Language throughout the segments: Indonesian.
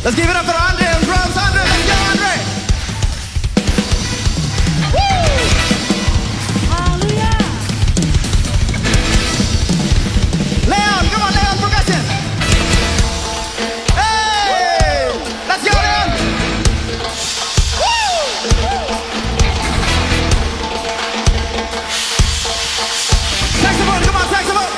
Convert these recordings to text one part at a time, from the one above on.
Let's give it up for Andre on drums. Andre, let's go Andre. Hallelujah. Leon, come on Leon, percussion. Hey, let's go Leon. Saxophone, come on saxophone.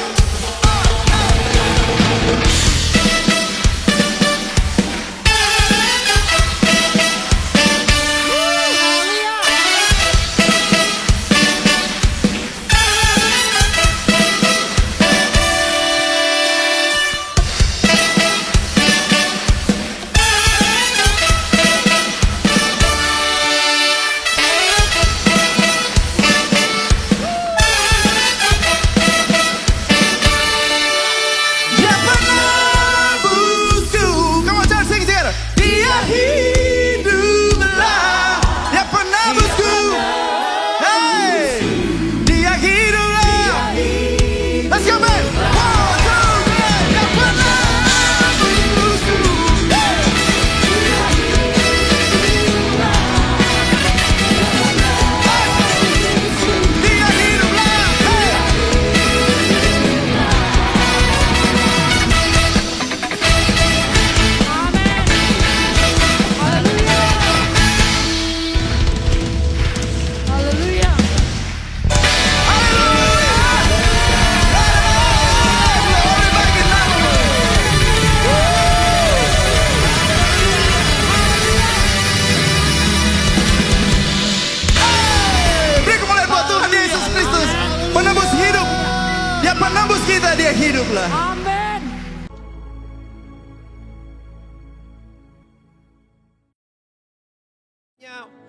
Penembus kita, dia hiduplah. Amin.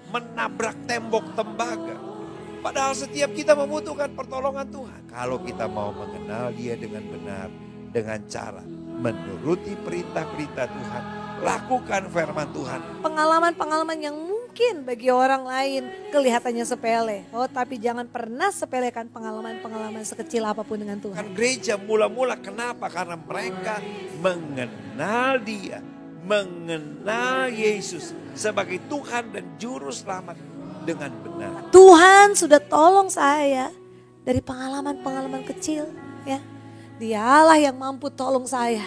Menabrak tembok tembaga. Padahal setiap kita membutuhkan pertolongan Tuhan. Kalau kita mau mengenal Dia dengan benar, dengan cara menuruti perintah-perintah Tuhan, lakukan firman Tuhan. Pengalaman-pengalaman yang mungkin bagi orang lain kelihatannya sepele. Oh, tapi jangan pernah sepelekan pengalaman-pengalaman sekecil apapun dengan Tuhan. Kan gereja mula-mula kenapa? Karena mereka mengenal Dia, mengenal Yesus sebagai Tuhan dan Juru Selamat dengan benar. Tuhan sudah tolong saya dari pengalaman-pengalaman kecil, ya. Dialah yang mampu tolong saya.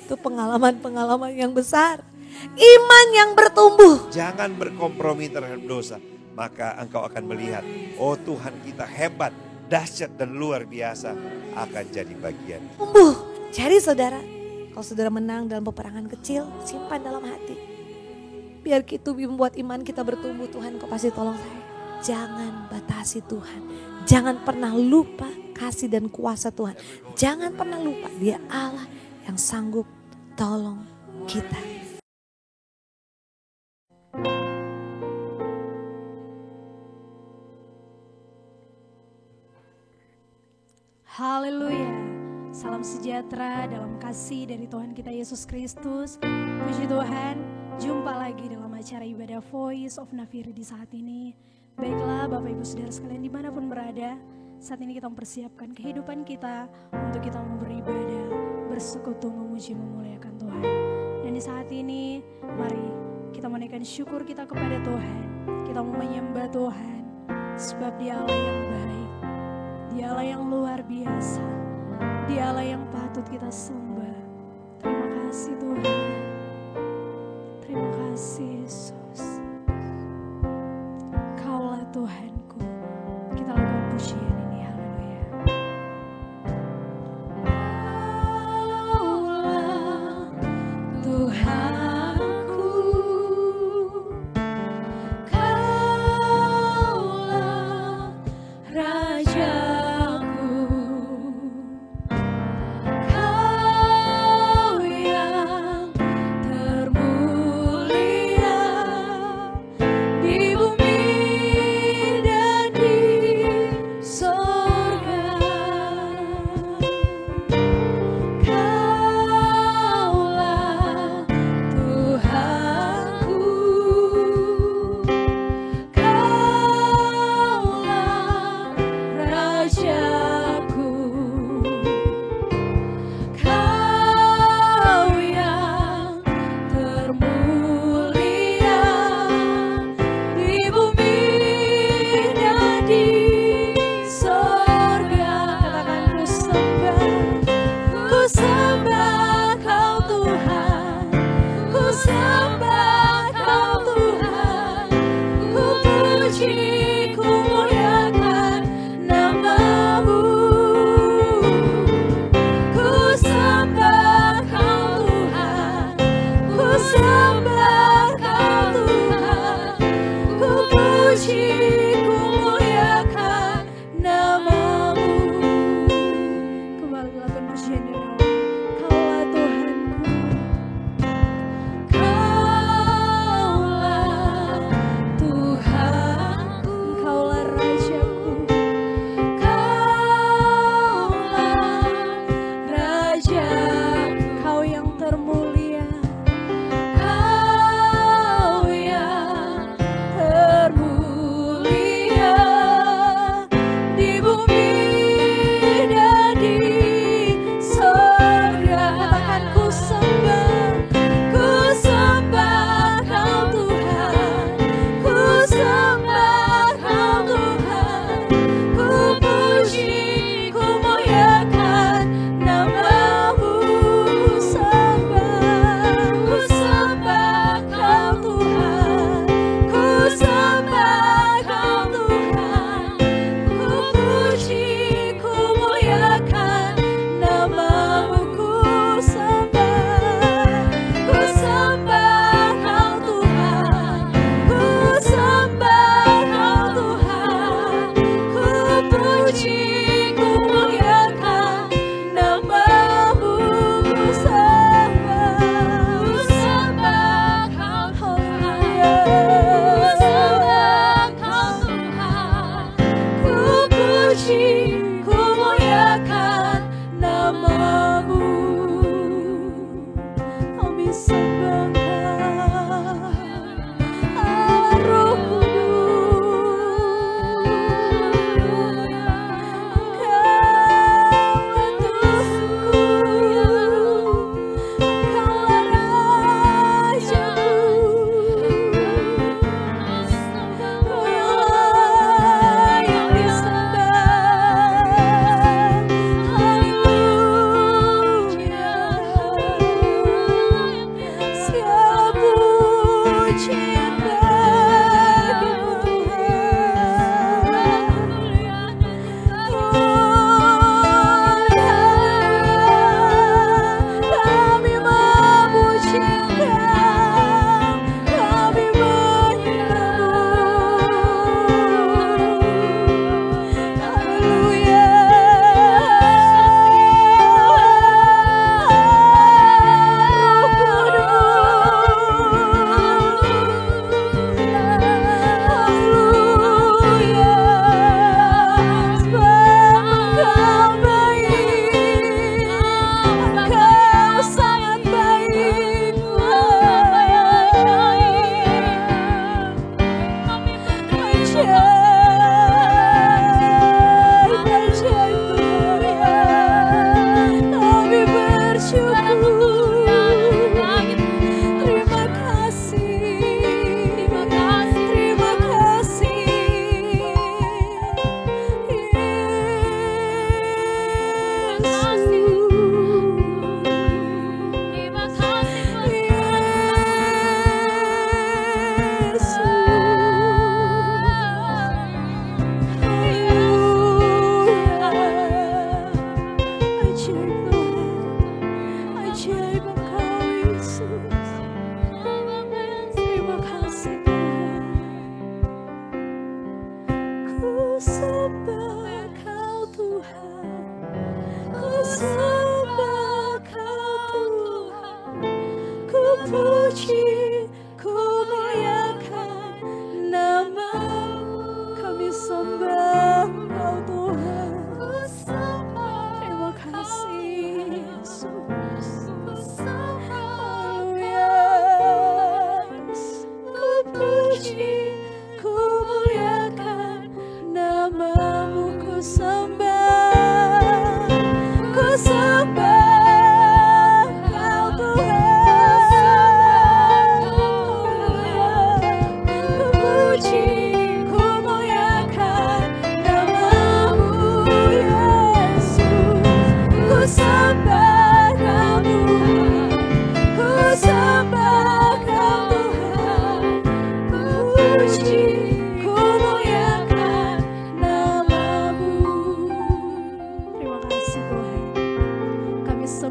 Itu pengalaman-pengalaman yang besar. Iman yang bertumbuh. Jangan berkompromi terhadap dosa. Maka engkau akan melihat, oh Tuhan kita hebat, dahsyat dan luar biasa akan jadi bagian. Tumbuh. Jadi saudara, kalau saudara menang dalam peperangan kecil, simpan dalam hati. Biar itu membuat iman kita bertumbuh. Tuhan, kau pasti tolong saya. Jangan batasi Tuhan. Jangan pernah lupa kasih dan kuasa Tuhan. Jangan pernah lupa Dia Allah yang sanggup tolong kita. Haleluya. Salam sejahtera dalam kasih dari Tuhan kita Yesus Kristus. Puji Tuhan, jumpa lagi dalam acara ibadah Voice of Nafiri di saat ini. Baiklah Bapak Ibu Saudara sekalian dimanapun berada, saat ini kita mempersiapkan kehidupan kita untuk kita mau beribadah, bersekutu, memuji, memuliakan Tuhan. Dan di saat ini, mari kita menaikkan syukur kita kepada Tuhan. Kita mau menyembah Tuhan, sebab Dia Allah yang baik, Dia Allah yang luar biasa, Dia Allah yang patut kita sembah. Terima kasih Tuhan, terima kasih Yesus. Kaulah Tuhanku, kita lakukan pujian ini, haleluya. Kaulah Tuhanku, Kaulah Rajaku, Kau yang termulia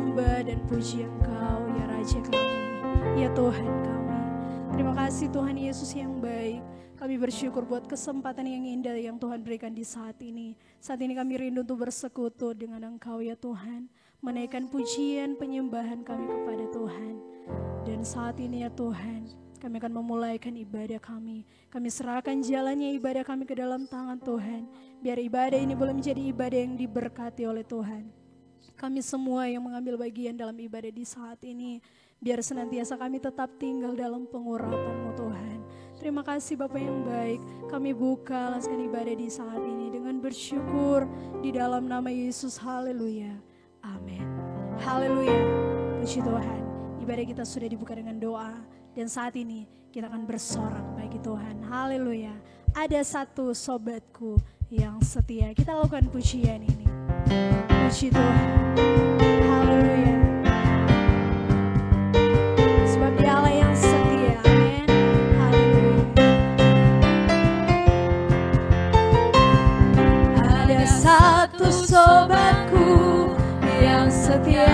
sembah dan puji Engkau, ya Raja kami, ya Tuhan kami. Terima kasih Tuhan Yesus yang baik. Kami bersyukur buat kesempatan yang indah yang Tuhan berikan di saat ini. Saat ini kami rindu untuk bersekutu dengan Engkau ya Tuhan. Menaikkan pujian penyembahan kami kepada Tuhan. Dan saat ini ya Tuhan, kami akan memulaikan ibadah kami. Kami serahkan jalannya ibadah kami ke dalam tangan Tuhan. Biar ibadah ini boleh menjadi ibadah yang diberkati oleh Tuhan. Kami semua yang mengambil bagian dalam ibadah di saat ini, biar senantiasa kami tetap tinggal dalam pengurapan-Mu Tuhan. Terima kasih Bapa yang baik, kami buka alaskan ibadah di saat ini dengan bersyukur di dalam nama Yesus. Haleluya, amin. Haleluya, puji Tuhan. Ibadah kita sudah dibuka dengan doa, dan saat ini kita akan bersorak bagi Tuhan. Haleluya. Ada satu sobatku yang setia. Kita lakukan pujian ini. Puji Tuhan. Haleluya. Sebab Dia Allah yang setia. Amin. Haleluya. Ada satu sobatku yang setia.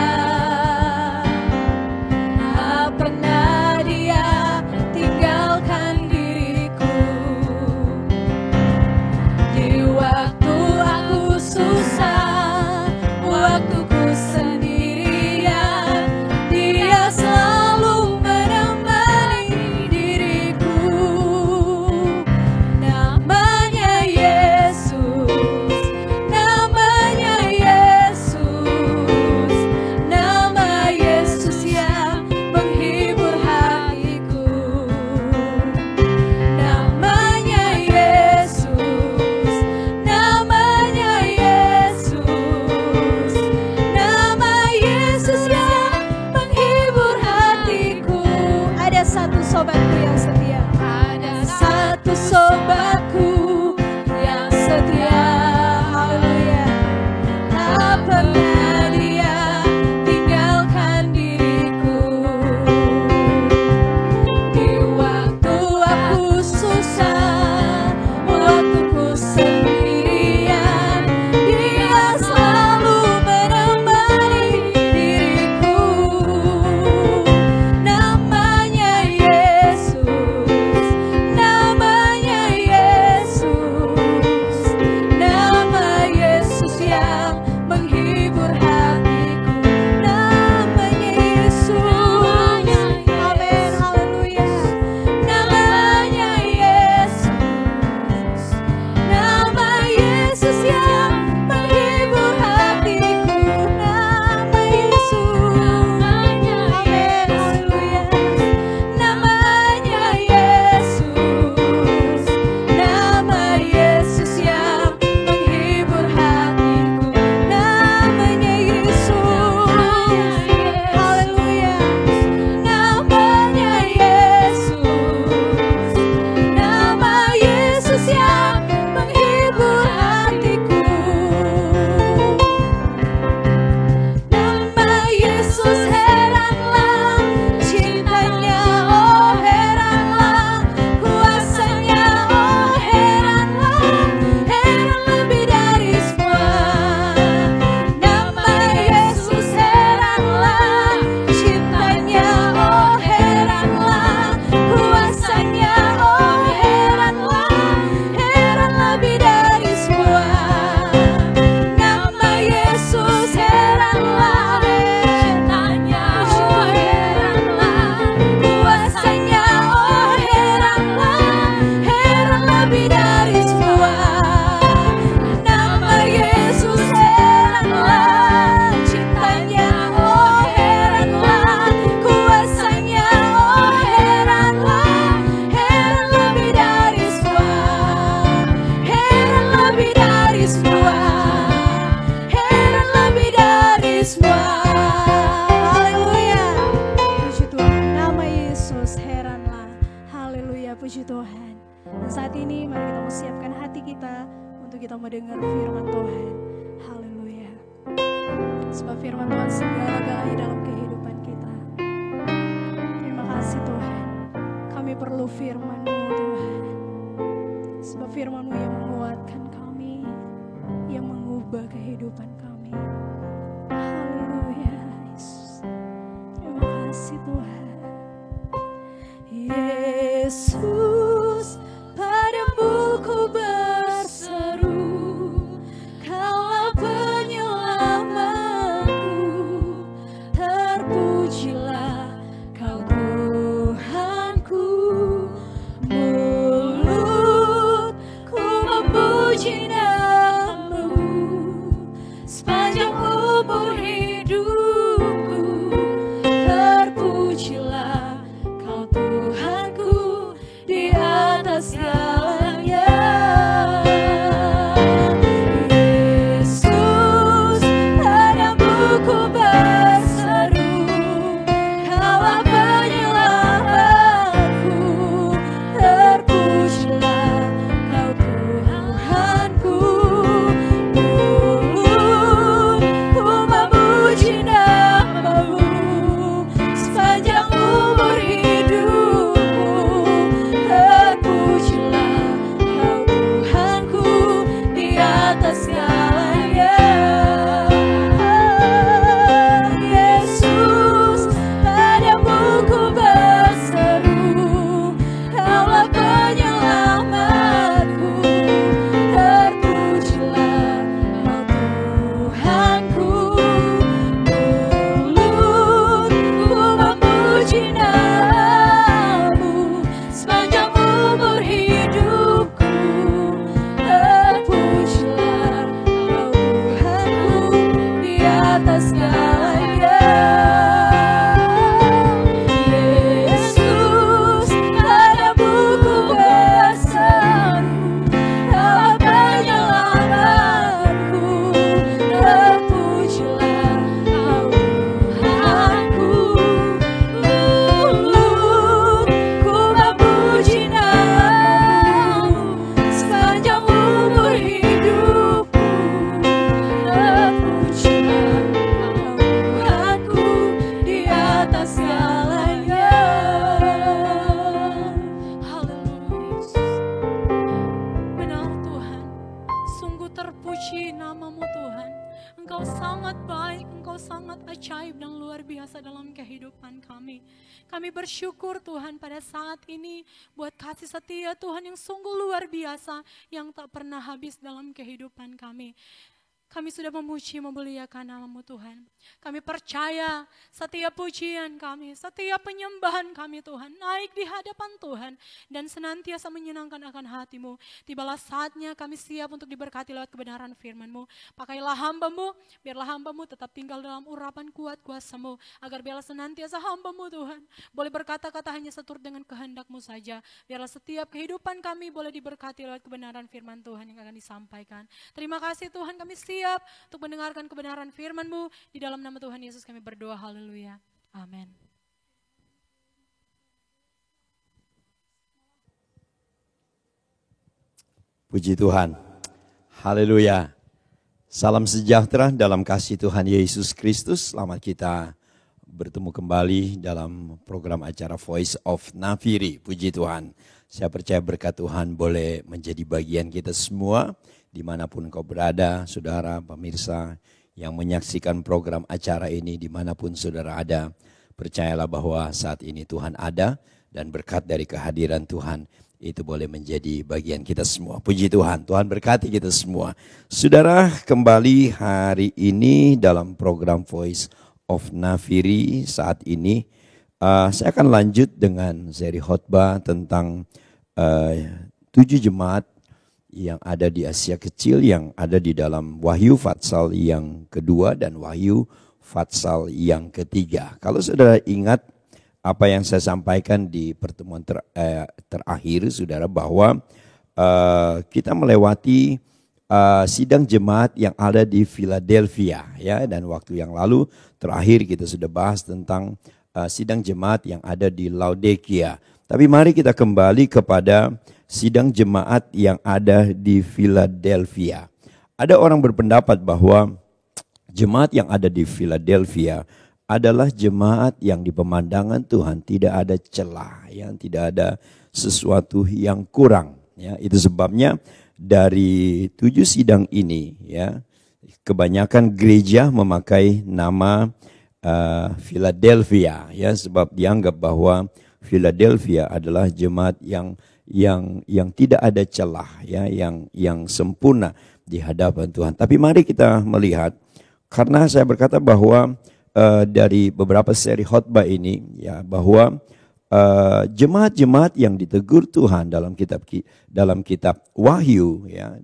Yesus, padamu ku berseru, Kaulah penyelamatku, terpujilah Kau Tuhanku. Mulutku memuji nama-Mu sepanjang umur hidupku, terpujilah Kau Tuhanku di atas segalanya. Yesus, padamu ku berseru, Kaulah penyelamatku, terpujilah Kau Tuhanku. Mulutku memuji nama-Mu sepanjang umur hidupku, terpujilah Kau Tuhanku di atas segalanya. Yesus, padamu ku berseru, Kaulah penyelamatku, terpujilah Kau Tuhanku. Mulutku memuji nama-Mu sepanjang umur hidupku, terpujilah Kau Tuhanku di atas segalanya. Yesus, padamu ku berseru, Kaulah penyelamatku, terpujilah Kau Tuhanku. Mulutku memuji nama-Mu sepanjang umur hidupku, terpujilah Kau Tuhanku di atas segalanya. Haleluya. Benar Tuhan, sungguh terpuji nama-Mu Tuhan. Engkau sangat baik, Engkau sangat ajaib dan luar biasa dalam kehidupan kami. Kami bersyukur Tuhan pada saat ini buat kasih setia Tuhan yang sungguh luar biasa yang tak pernah habis dalam kehidupan kami. Kami sudah memuji, memuliakan nama-Mu Tuhan. Kami percaya setiap pujian kami, setiap penyembahan kami Tuhan, naik di hadapan Tuhan dan senantiasa menyenangkan akan hati-Mu. Tibalah saatnya kami siap untuk diberkati lewat kebenaran firman-Mu. Pakailah hamba-Mu, biarlah hamba-Mu tetap tinggal dalam urapan kuat kuasa-Mu, agar biarlah senantiasa hamba-Mu Tuhan boleh berkata-kata hanya seturut dengan kehendak-Mu saja. Biarlah setiap kehidupan kami boleh diberkati lewat kebenaran firman Tuhan yang akan disampaikan. Terima kasih Tuhan, kami siap untuk mendengarkan kebenaran firman-Mu. Di dalam nama Tuhan Yesus kami berdoa, haleluya, amin. Puji Tuhan, haleluya. Salam sejahtera dalam kasih Tuhan Yesus Kristus. Selamat kita bertemu kembali dalam program acara Voice of Nafiri. Puji Tuhan, saya percaya berkat Tuhan boleh menjadi bagian kita semua. Dimanapun kau berada, saudara, pemirsa yang menyaksikan program acara ini, dimanapun saudara ada, percayalah bahwa saat ini Tuhan ada dan berkat dari kehadiran Tuhan itu boleh menjadi bagian kita semua. Puji Tuhan, Tuhan berkati kita semua. Saudara, kembali hari ini dalam program Voice of Nafiri saat ini, saya akan lanjut dengan seri khotbah tentang 7 jemaat yang ada di Asia Kecil, yang ada di dalam Wahyu Fatsal yang kedua dan Wahyu Fatsal yang ketiga. Kalau saudara ingat apa yang saya sampaikan di pertemuan terakhir, saudara, bahwa kita melewati sidang jemaat yang ada di Philadelphia, ya, dan waktu yang lalu terakhir kita sudah bahas tentang sidang jemaat yang ada di Laodikia. Tapi mari kita kembali kepada sidang jemaat yang ada di Philadelphia. Ada orang berpendapat bahwa jemaat yang ada di Philadelphia adalah jemaat yang di pemandangan Tuhan tidak ada celah, yang tidak ada sesuatu yang kurang. Ya, itu sebabnya dari 7 sidang ini, ya, kebanyakan gereja memakai nama Philadelphia, ya, sebab dianggap bahwa Philadelphia adalah jemaat yang tidak ada celah, ya, yang sempurna di hadapan Tuhan. Tapi mari kita melihat, karena saya berkata bahwa dari beberapa seri khotbah ini, ya, bahwa jemaat-jemaat yang ditegur Tuhan dalam kitab Wahyu, ya,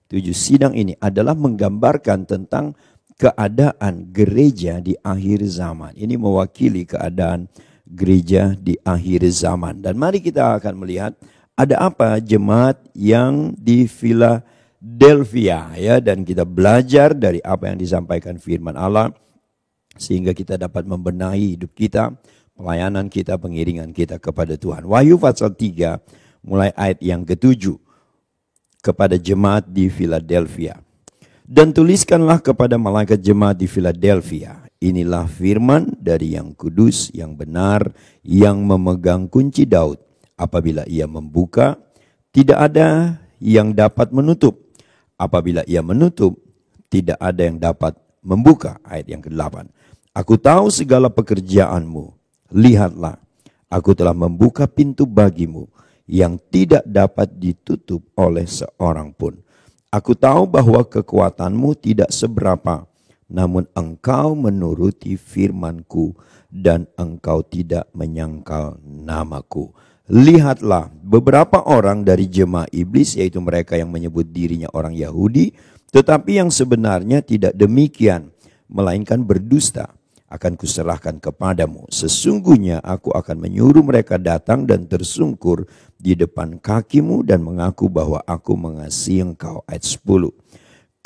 7 sidang ini adalah menggambarkan tentang keadaan gereja di akhir zaman. Ini mewakili keadaan gereja di akhir zaman. Dan mari kita akan melihat ada apa jemaat yang di Philadelphia, ya, dan kita belajar dari apa yang disampaikan firman Allah sehingga kita dapat membenahi hidup kita, pelayanan kita, pengiringan kita kepada Tuhan. Wahyu pasal 3 mulai ayat yang ke-7 kepada jemaat di Philadelphia. Dan tuliskanlah kepada malaikat jemaat di Philadelphia, inilah firman dari yang kudus, yang benar, yang memegang kunci Daud. Apabila ia membuka, tidak ada yang dapat menutup. Apabila ia menutup, tidak ada yang dapat membuka. Ayat yang ke-8. Aku tahu segala pekerjaanmu. Lihatlah, aku telah membuka pintu bagimu yang tidak dapat ditutup oleh seorang pun. Aku tahu bahwa kekuatanmu tidak seberapa, namun engkau menuruti firmanku dan engkau tidak menyangkal namaku. Lihatlah, beberapa orang dari jemaah iblis, yaitu mereka yang menyebut dirinya orang Yahudi, tetapi yang sebenarnya tidak demikian, melainkan berdusta, akan kuserahkan kepadamu. Sesungguhnya aku akan menyuruh mereka datang dan tersungkur di depan kakimu dan mengaku bahwa aku mengasihi engkau. Ayat 10.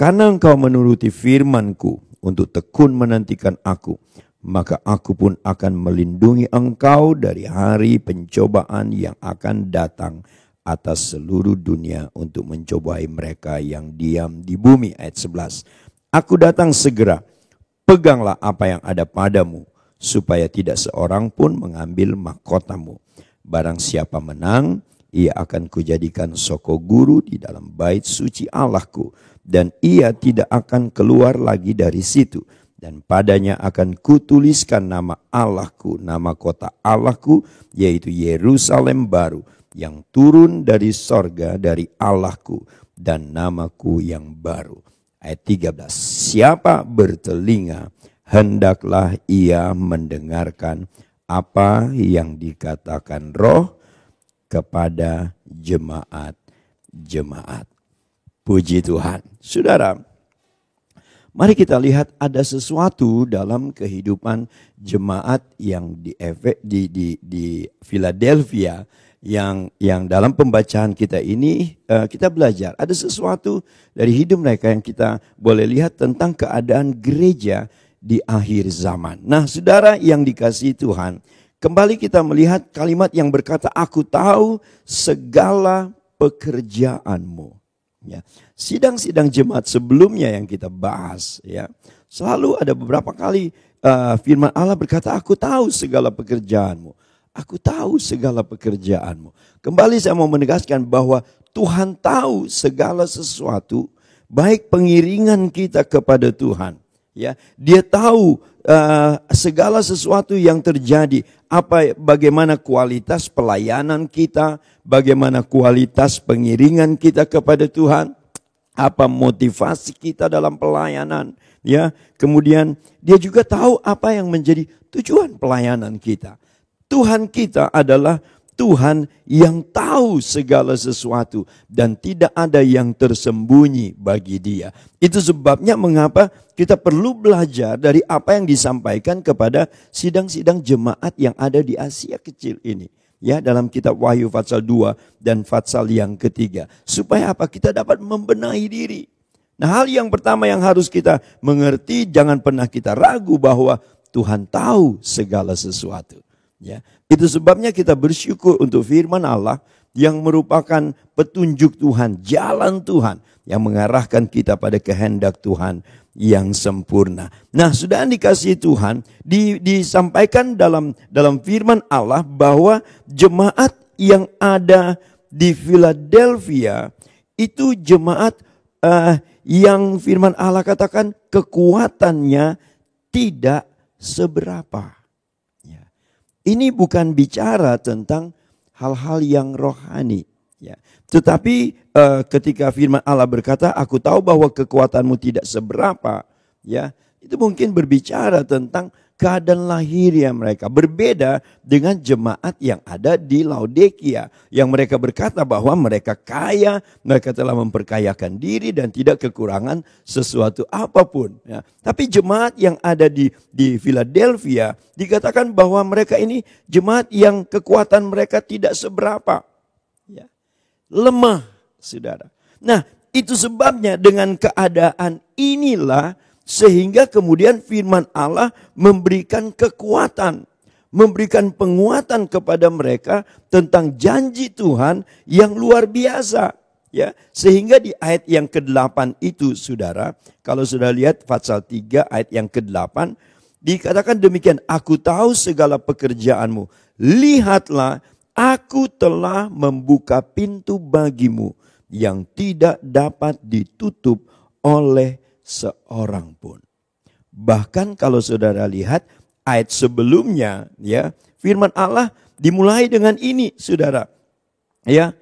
Karena engkau menuruti firmanku untuk tekun menantikan aku, maka aku pun akan melindungi engkau dari hari pencobaan yang akan datang atas seluruh dunia untuk mencobai mereka yang diam di bumi. Ayat 11. Aku datang segera. Peganglah apa yang ada padamu, supaya tidak seorang pun mengambil mahkotamu. Barang siapa menang, ia akan kujadikan soko guru di dalam bait suci Allahku, dan ia tidak akan keluar lagi dari situ. Dan padanya akan kutuliskan nama Allahku, nama kota Allahku, yaitu Yerusalem baru, yang turun dari sorga dari Allahku, dan namaku yang baru. Ayat 13. Siapa bertelinga, hendaklah ia mendengarkan apa yang dikatakan Roh kepada jemaat-jemaat. Puji Tuhan. Saudara, mari kita lihat ada sesuatu dalam kehidupan jemaat yang di Philadelphia yang dalam pembacaan kita ini kita belajar. Ada sesuatu dari hidup mereka yang kita boleh lihat tentang keadaan gereja di akhir zaman. Nah, saudara yang dikasihi Tuhan, kembali kita melihat kalimat yang berkata, aku tahu segala pekerjaanmu. Ya, sidang-sidang jemaat sebelumnya yang kita bahas, ya, selalu ada beberapa kali firman Allah berkata, aku tahu segala pekerjaanmu. Aku tahu segala pekerjaanmu. Kembali saya mau menegaskan bahwa Tuhan tahu segala sesuatu, baik pengiringan kita kepada Tuhan. Ya, Dia tahu segala sesuatu yang terjadi, bagaimana kualitas pelayanan kita, bagaimana kualitas pengiringan kita kepada Tuhan, apa motivasi kita dalam pelayanan, ya. Kemudian Dia juga tahu apa yang menjadi tujuan pelayanan kita. Tuhan kita adalah Tuhan yang tahu segala sesuatu dan tidak ada yang tersembunyi bagi Dia. Itu sebabnya mengapa kita perlu belajar dari apa yang disampaikan kepada sidang-sidang jemaat yang ada di Asia Kecil ini. Ya, dalam kitab Wahyu pasal 2 dan pasal yang ketiga. Supaya apa? Kita dapat membenahi diri. Nah, hal yang pertama yang harus kita mengerti, jangan pernah kita ragu bahwa Tuhan tahu segala sesuatu. Ya, itu sebabnya kita bersyukur untuk firman Allah yang merupakan petunjuk Tuhan, jalan Tuhan yang mengarahkan kita pada kehendak Tuhan yang sempurna. Nah, sudah dikasihi Tuhan, disampaikan dalam firman Allah bahwa jemaat yang ada di Philadelphia itu jemaat yang firman Allah katakan kekuatannya tidak seberapa. ini bukan bicara tentang hal-hal yang rohani. Ya. Tetapi ketika firman Allah berkata, aku tahu bahwa kekuatanmu tidak seberapa. Ya, itu mungkin berbicara tentang keadaan lahiriah mereka. Berbeda dengan jemaat yang ada di Laodikia. Yang mereka berkata bahwa mereka kaya, mereka telah memperkayakan diri dan tidak kekurangan sesuatu apapun. Ya. Tapi jemaat yang ada di Philadelphia dikatakan bahwa mereka ini jemaat yang kekuatan mereka tidak seberapa. Ya. Lemah, saudara. Nah, itu sebabnya dengan keadaan inilah sehingga kemudian firman Allah memberikan kekuatan, memberikan penguatan kepada mereka tentang janji Tuhan yang luar biasa. Ya, sehingga di ayat yang ke-8 itu, saudara, kalau sudah lihat pasal 3 ayat yang ke-8, dikatakan demikian, aku tahu segala pekerjaanmu, lihatlah aku telah membuka pintu bagimu yang tidak dapat ditutup oleh seorang pun. Bahkan kalau saudara lihat ayat sebelumnya, ya, firman Allah dimulai dengan ini, saudara. Ya.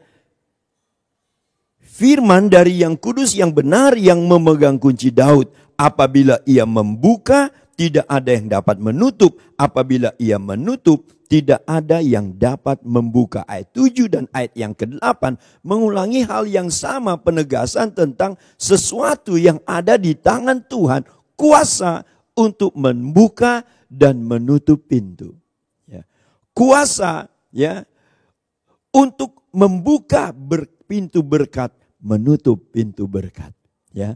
Firman dari yang kudus yang benar yang memegang kunci Daud, apabila ia membuka tidak ada yang dapat menutup, apabila ia menutup tidak ada yang dapat membuka. Ayat 7 dan ayat yang ke-8 mengulangi hal yang sama, penegasan tentang sesuatu yang ada di tangan Tuhan, kuasa untuk membuka dan menutup pintu. Ya. Kuasa, ya, untuk membuka pintu berkat, menutup pintu berkat. Ya.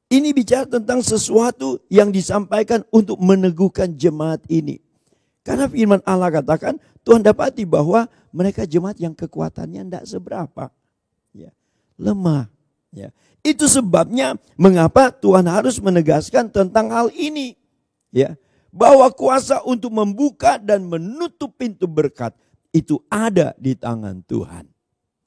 Ini bicara tentang sesuatu yang disampaikan untuk meneguhkan jemaat ini. Karena firman Allah katakan, Tuhan dapati bahwa mereka jemaat yang kekuatannya tidak seberapa. Ya, lemah. Ya. Itu sebabnya mengapa Tuhan harus menegaskan tentang hal ini. Ya, bahwa kuasa untuk membuka dan menutup pintu berkat itu ada di tangan Tuhan.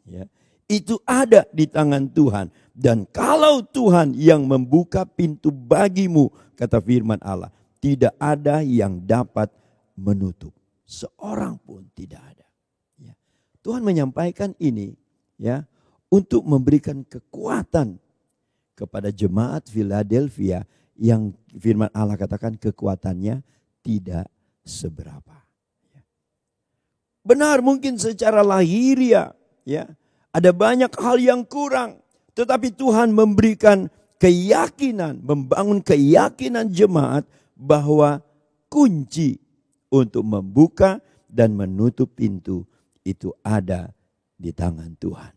Ya, itu ada di tangan Tuhan. Dan kalau Tuhan yang membuka pintu bagimu, kata firman Allah, tidak ada yang dapat menutup, seorang pun tidak ada. Ya. Tuhan menyampaikan ini, ya, untuk memberikan kekuatan kepada jemaat Philadelphia yang firman Allah katakan kekuatannya tidak seberapa. Ya. Benar, mungkin secara lahiriah, ya, ada banyak hal yang kurang, tetapi Tuhan memberikan keyakinan, membangun keyakinan jemaat bahwa kunci untuk membuka dan menutup pintu itu ada di tangan Tuhan.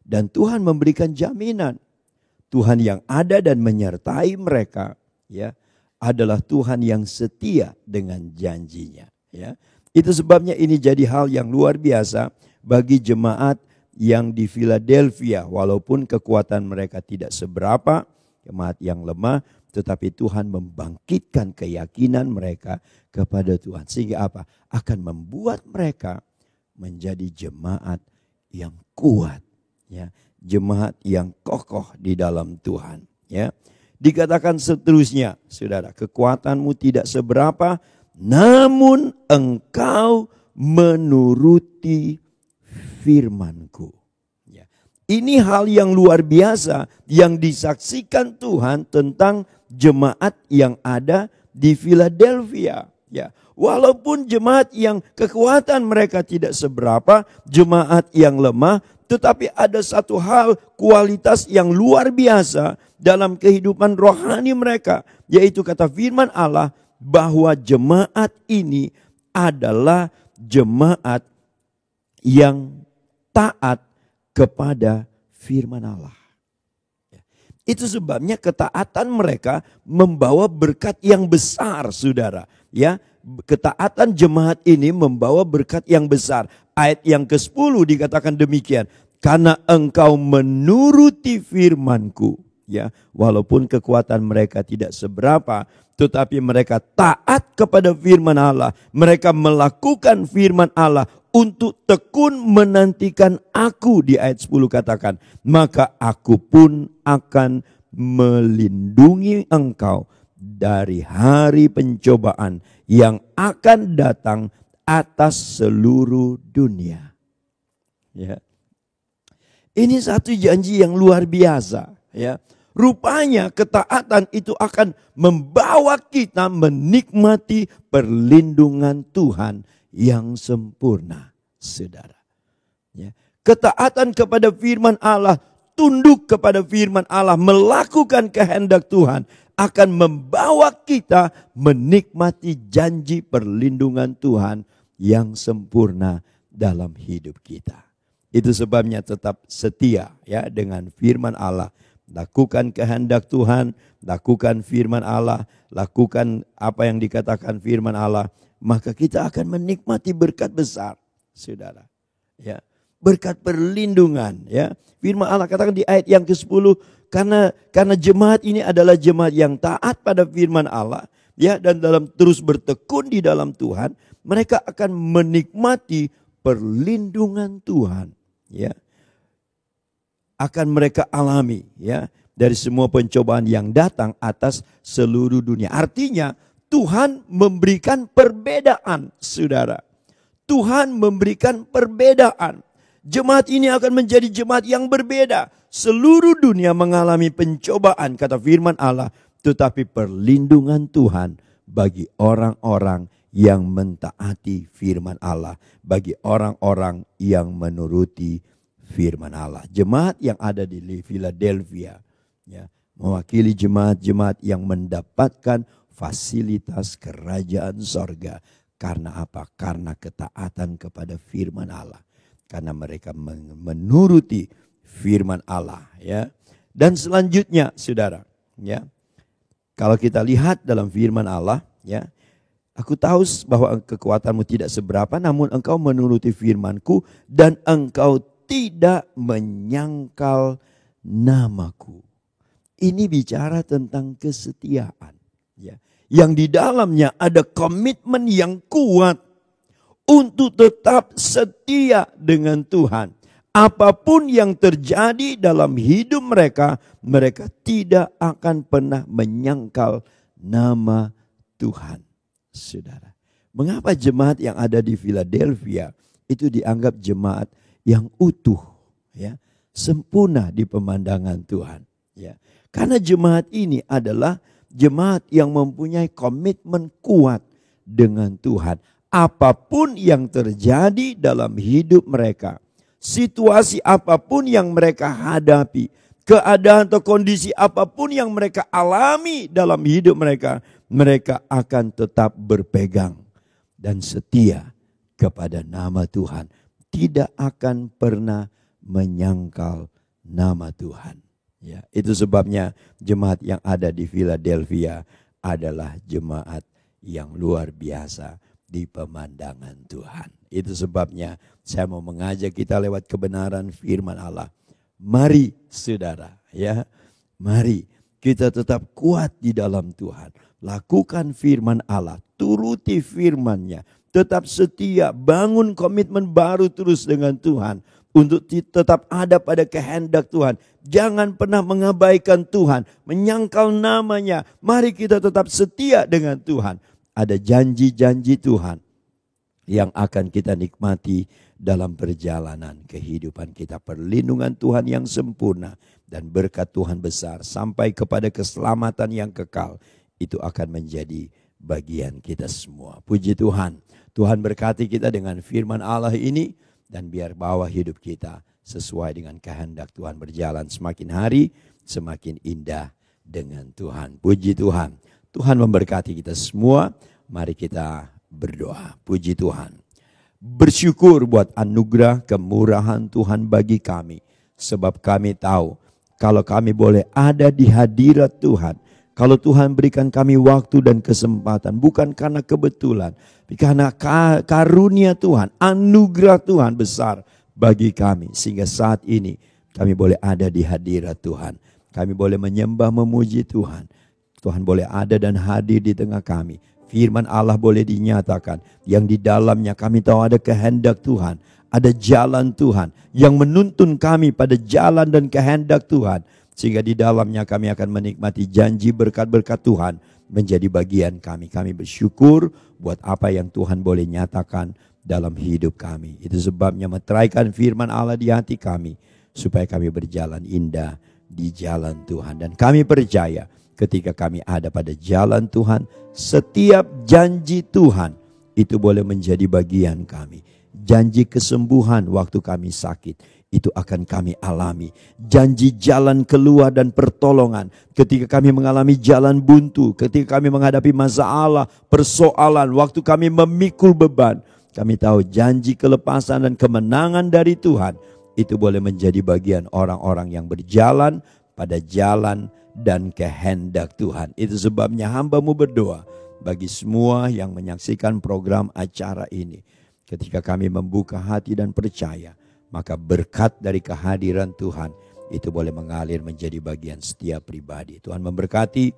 Dan Tuhan memberikan jaminan. Tuhan yang ada dan menyertai mereka, ya, adalah Tuhan yang setia dengan janjinya. Ya. Itu sebabnya ini jadi hal yang luar biasa bagi jemaat yang di Philadelphia. Walaupun kekuatan mereka tidak seberapa, jemaat yang lemah, tetapi Tuhan membangkitkan keyakinan mereka kepada Tuhan. Sehingga apa? Akan membuat mereka menjadi jemaat yang kuat. Ya, jemaat yang kokoh di dalam Tuhan. Ya. Dikatakan seterusnya, saudara, kekuatanmu tidak seberapa, namun engkau menuruti firmanku. Ya. Ini hal yang luar biasa yang disaksikan Tuhan tentang jemaat yang ada di Philadelphia. Ya, walaupun jemaat yang kekuatan mereka tidak seberapa, jemaat yang lemah, tetapi ada satu hal kualitas yang luar biasa dalam kehidupan rohani mereka, yaitu kata firman Allah bahwa jemaat ini adalah jemaat yang taat kepada firman Allah. Itu sebabnya ketaatan mereka membawa berkat yang besar, saudara. Ya, ketaatan jemaat ini membawa berkat yang besar. Ayat yang ke-10 dikatakan demikian. Karena engkau menuruti firmanku. Ya, walaupun kekuatan mereka tidak seberapa, tetapi mereka taat kepada firman Allah. Mereka melakukan firman Allah untuk tekun menantikan aku, di ayat 10 katakan, maka aku pun akan melindungi engkau dari hari pencobaan yang akan datang atas seluruh dunia. Ya. Ini satu janji yang luar biasa, ya. Rupanya ketaatan itu akan membawa kita menikmati perlindungan Tuhan yang sempurna, saudara. Ya. Ketaatan kepada firman Allah, tunduk kepada firman Allah, melakukan kehendak Tuhan akan membawa kita menikmati janji perlindungan Tuhan yang sempurna dalam hidup kita. Itu sebabnya tetap setia ya dengan firman Allah. Lakukan kehendak Tuhan, lakukan firman Allah, lakukan apa yang dikatakan firman Allah, maka kita akan menikmati berkat besar, saudara. Ya, berkat perlindungan. Ya, firman Allah katakan di ayat yang ke-10, karena jemaat ini adalah jemaat yang taat pada firman Allah, ya, dan dalam terus bertekun di dalam Tuhan, mereka akan menikmati perlindungan Tuhan. Ya. Akan mereka alami ya dari semua pencobaan yang datang atas seluruh dunia. Artinya Tuhan memberikan perbedaan, saudara. Tuhan memberikan perbedaan. Jemaat ini akan menjadi jemaat yang berbeda. Seluruh dunia mengalami pencobaan, kata firman Allah, tetapi perlindungan Tuhan bagi orang-orang yang mentaati firman Allah, bagi orang-orang yang menuruti firman Allah. Jemaat yang ada di Philadelphia ya, mewakili jemaat-jemaat yang mendapatkan fasilitas kerajaan sorga. Karena apa? Karena ketaatan kepada firman Allah. Karena mereka menuruti firman Allah ya. Dan selanjutnya saudara ya, kalau kita lihat dalam firman Allah ya, aku tahu bahwa kekuatanmu tidak seberapa, namun engkau menuruti firmanku dan engkau tidak menyangkal namaku. Ini bicara tentang kesetiaan. Ya. Yang di dalamnya ada komitmen yang kuat untuk tetap setia dengan Tuhan. Apapun yang terjadi dalam hidup mereka, mereka tidak akan pernah menyangkal nama Tuhan. Saudara, mengapa jemaat yang ada di Philadelphia itu dianggap jemaat yang utuh, ya, sempurna di pemandangan Tuhan, ya. Karena jemaat ini adalah jemaat yang mempunyai komitmen kuat dengan Tuhan. Apapun yang terjadi dalam hidup mereka, situasi apapun yang mereka hadapi, keadaan atau kondisi apapun yang mereka alami dalam hidup mereka, mereka akan tetap berpegang dan setia kepada nama Tuhan. Tidak akan pernah menyangkal nama Tuhan. Ya, itu sebabnya jemaat yang ada di Philadelphia adalah jemaat yang luar biasa di pemandangan Tuhan. Itu sebabnya saya mau mengajak kita lewat kebenaran firman Allah. Mari saudara, ya, mari kita tetap kuat di dalam Tuhan. Lakukan firman Allah, turuti firman-Nya. Tetap setia, bangun komitmen baru terus dengan Tuhan. Untuk tetap ada pada kehendak Tuhan. Jangan pernah mengabaikan Tuhan, menyangkal namanya. Mari kita tetap setia dengan Tuhan. Ada janji-janji Tuhan yang akan kita nikmati dalam perjalanan kehidupan kita. Perlindungan Tuhan yang sempurna dan berkat Tuhan besar sampai kepada keselamatan yang kekal. Itu akan menjadi bagian kita semua. Puji Tuhan. Tuhan berkati kita dengan firman Allah ini. Dan biar bawa hidup kita sesuai dengan kehendak Tuhan berjalan semakin hari semakin indah dengan Tuhan. Puji Tuhan. Tuhan memberkati kita semua. Mari kita berdoa. Puji Tuhan. Bersyukur buat anugerah kemurahan Tuhan bagi kami. Sebab kami tahu kalau kami boleh ada di hadirat Tuhan. Kalau Tuhan berikan kami waktu dan kesempatan, bukan karena kebetulan, tapi karena karunia Tuhan, anugerah Tuhan besar bagi kami. Sehingga saat ini kami boleh ada di hadirat Tuhan. Kami boleh menyembah, memuji Tuhan. Tuhan boleh ada dan hadir di tengah kami. Firman Allah boleh dinyatakan. Yang di dalamnya kami tahu ada kehendak Tuhan. Ada jalan Tuhan yang menuntun kami pada jalan dan kehendak Tuhan. Sehingga di dalamnya kami akan menikmati janji berkat-berkat Tuhan menjadi bagian kami. Kami bersyukur buat apa yang Tuhan boleh nyatakan dalam hidup kami. Itu sebabnya meteraikan firman Allah di hati kami, supaya kami berjalan indah di jalan Tuhan. Dan kami percaya ketika kami ada pada jalan Tuhan, setiap janji Tuhan itu boleh menjadi bagian kami. Janji kesembuhan waktu kami sakit, itu akan kami alami. Janji jalan keluar dan pertolongan ketika kami mengalami jalan buntu, ketika kami menghadapi masalah, persoalan, waktu kami memikul beban. Kami tahu janji kelepasan dan kemenangan dari Tuhan itu boleh menjadi bagian orang-orang yang berjalan pada jalan dan kehendak Tuhan. Itu sebabnya hamba-Mu berdoa bagi semua yang menyaksikan program acara ini. Ketika kami membuka hati dan percaya, maka berkat dari kehadiran Tuhan itu boleh mengalir menjadi bagian setiap pribadi. Tuhan memberkati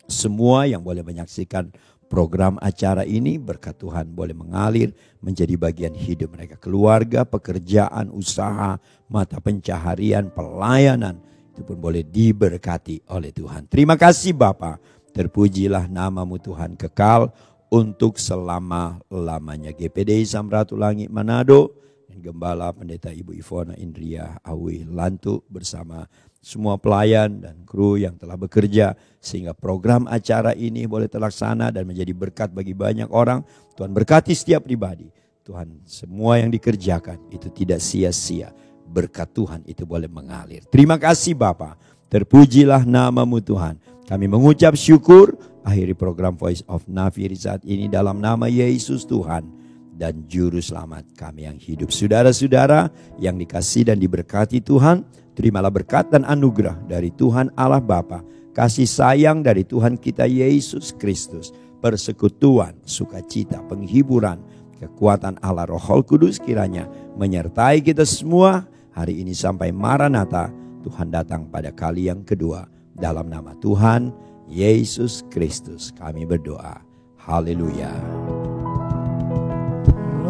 semua yang boleh menyaksikan program acara ini. Berkat Tuhan boleh mengalir menjadi bagian hidup mereka. Keluarga, pekerjaan, usaha, mata pencaharian, pelayanan, itu pun boleh diberkati oleh Tuhan. Terima kasih Bapa. Terpujilah nama-Mu Tuhan kekal untuk selama-lamanya. GPDI Samratulangi Manado, Gembala Pendeta Ibu Ivona Indria Awi Lantu bersama semua pelayan dan kru yang telah bekerja sehingga program acara ini boleh terlaksana dan menjadi berkat bagi banyak orang. Tuhan berkati setiap pribadi. Tuhan, semua yang dikerjakan itu tidak sia-sia. Berkat Tuhan itu boleh mengalir. Terima kasih Bapa. Terpujilah nama-Mu Tuhan. Kami mengucap syukur. Akhiri program Voice of Nafiri saat ini dalam nama Yesus Tuhan dan Juru Selamat kami yang hidup. Saudara-saudara yang dikasihi dan diberkati Tuhan, terimalah berkat dan anugerah dari Tuhan Allah Bapa, kasih sayang dari Tuhan kita Yesus Kristus, persekutuan, sukacita, penghiburan, kekuatan Allah Roh Kudus kiranya menyertai kita semua hari ini sampai Maranatha, Tuhan datang pada kali yang kedua. Dalam nama Tuhan Yesus Kristus kami berdoa. Haleluya.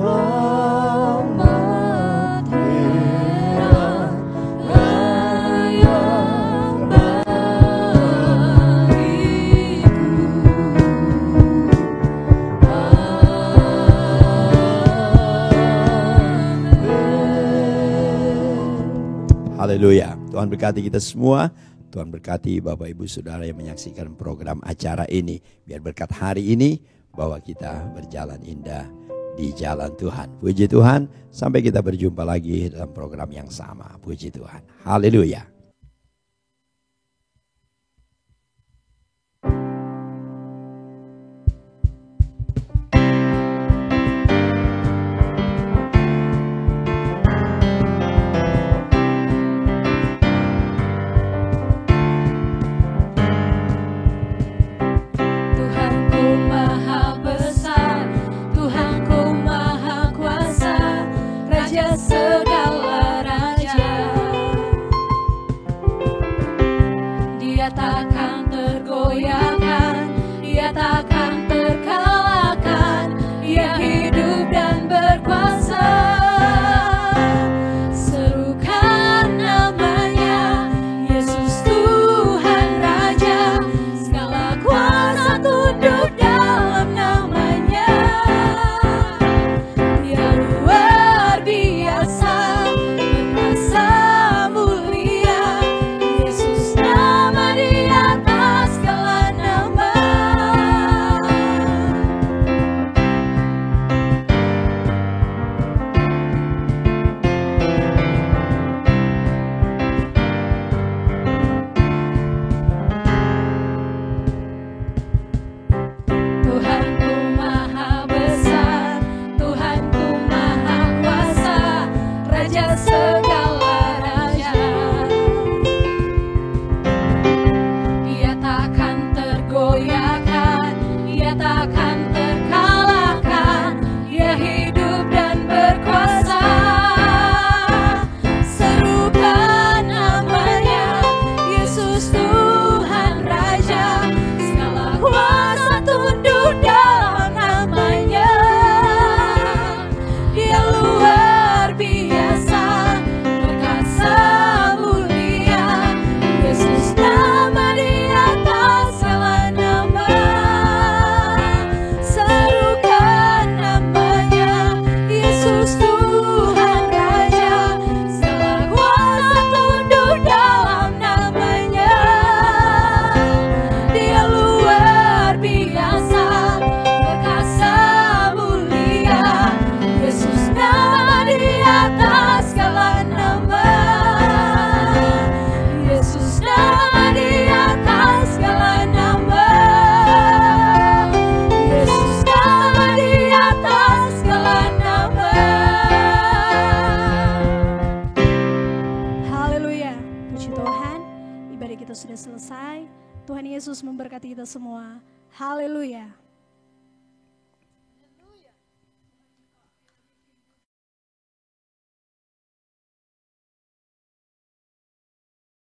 Rahmat heran raya bagiku. Haleluya. Tuhan berkati kita semua. Tuhan berkati Bapak Ibu Saudara yang menyaksikan program acara ini. Biar berkat hari ini bahwa kita berjalan indah di jalan Tuhan. Puji Tuhan, sampai kita berjumpa lagi dalam program yang sama. Puji Tuhan. Haleluya. Haleluya. Puji Tuhan, ibadah kita sudah selesai. Tuhan Yesus memberkati kita semua. Haleluya.